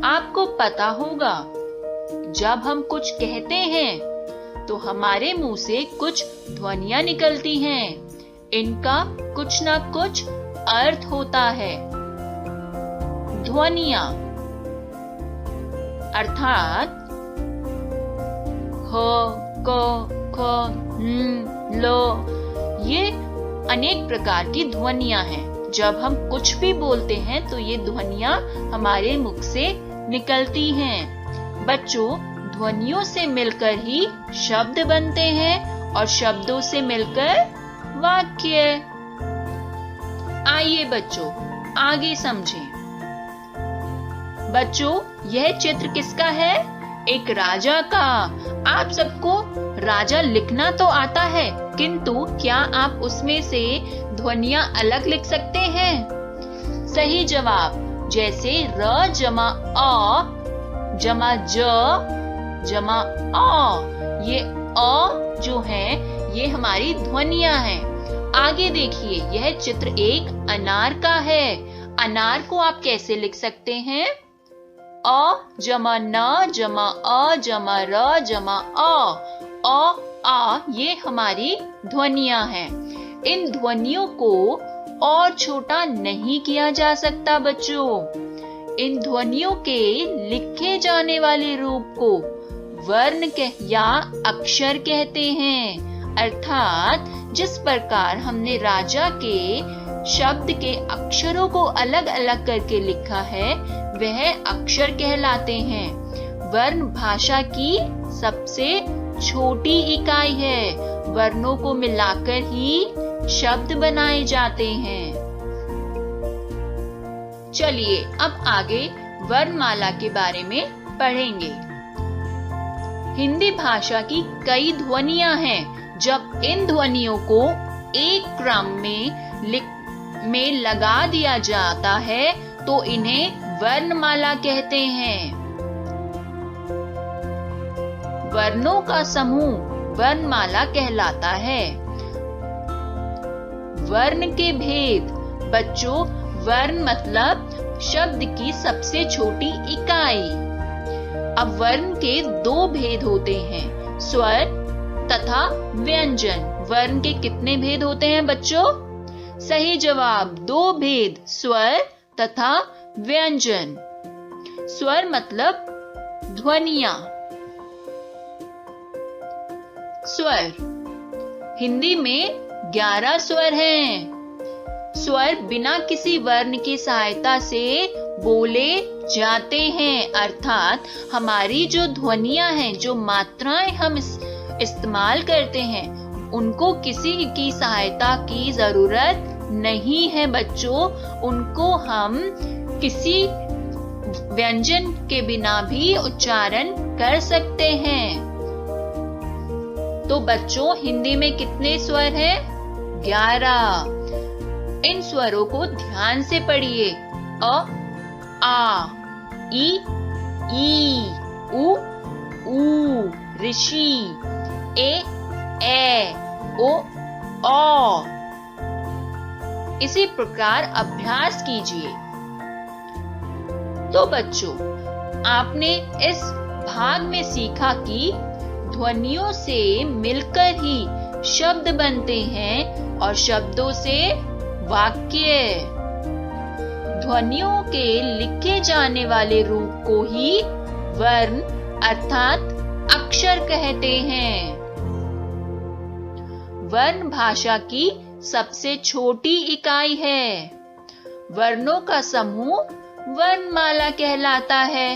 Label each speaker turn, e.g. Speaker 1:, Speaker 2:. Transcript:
Speaker 1: आपको पता होगा, जब हम कुछ कहते हैं तो हमारे मुंह से कुछ ध्वनियां निकलती हैं। इनका कुछ ना कुछ अर्थ होता है। ध्वनियां अर्थात ह, क, ख, लो, ये अनेक प्रकार की ध्वनियां हैं। जब हम कुछ भी बोलते हैं तो ये ध्वनियां हमारे मुख से निकलती हैं। बच्चों, ध्वनियों से मिलकर ही शब्द बनते हैं और शब्दों से मिलकर वाक्य। आइए बच्चों, आगे समझें। बच्चों, यह चित्र किसका है? एक राजा का। आप सबको राजा लिखना तो आता है, किंतु क्या आप उसमें से ध्वनियां अलग लिख सकते हैं? सही जवाब, जैसे र जमा अ जमा ज जमा अ। ये अ जो है ये हमारी ध्वनियां हैं। आगे देखिए, यह चित्र एक अनार का है। अनार को आप कैसे लिख सकते हैं? अ जमा न जमा अ जमा र जमा अ आ, ये हमारी ध्वनियां हैं। इन ध्वनियों को और छोटा नहीं किया जा सकता बच्चों। इन ध्वनियों के लिखे जाने वाले रूप को वर्ण या अक्षर कहते हैं। अर्थात जिस प्रकार हमने राजा के शब्द के अक्षरों को अलग अलग करके लिखा है, वह अक्षर कहलाते हैं। वर्ण भाषा की सबसे छोटी इकाई है। वर्णों को मिलाकर ही शब्द बनाए जाते हैं। चलिए अब आगे वर्णमाला के बारे में पढ़ेंगे। हिंदी भाषा की कई ध्वनियां हैं। जब इन ध्वनियों को एक क्रम में लगा दिया जाता है तो इन्हें वर्णमाला कहते हैं। वर्णों का समूह वर्णमाला कहलाता है। वर्ण के भेद। बच्चों, वर्ण मतलब शब्द की सबसे छोटी इकाई। अब वर्ण के दो भेद होते हैं, स्वर तथा व्यंजन। वर्ण के कितने भेद होते हैं बच्चों? सही जवाब, दो भेद, स्वर तथा व्यंजन। स्वर मतलब ध्वनियां। स्वर, हिंदी में 11 स्वर हैं। स्वर बिना किसी वर्ण की सहायता से बोले जाते हैं। अर्थात हमारी जो ध्वनियां हैं, जो मात्राएं हम इस्तेमाल करते हैं, उनको किसी की सहायता की जरूरत नहीं है बच्चों। उनको हम किसी व्यंजन के बिना भी उच्चारण कर सकते हैं। तो बच्चों, हिंदी में कितने स्वर हैं? 11। इन स्वरों को ध्यान से पढ़िए। अ, आ, ई, उ, ऊ, ऋषि, ए, ओ, औ। इसी प्रकार अभ्यास कीजिए। तो बच्चों, आपने इस भाग में सीखा कि ध्वनियों से मिलकर ही शब्द बनते हैं और शब्दों से वाक्य। ध्वनियों के लिखे जाने वाले रूप को ही वर्ण अर्थात अक्षर कहते हैं। वर्ण भाषा की सबसे छोटी इकाई है। वर्णों का समूह वर्णमाला कहलाता है।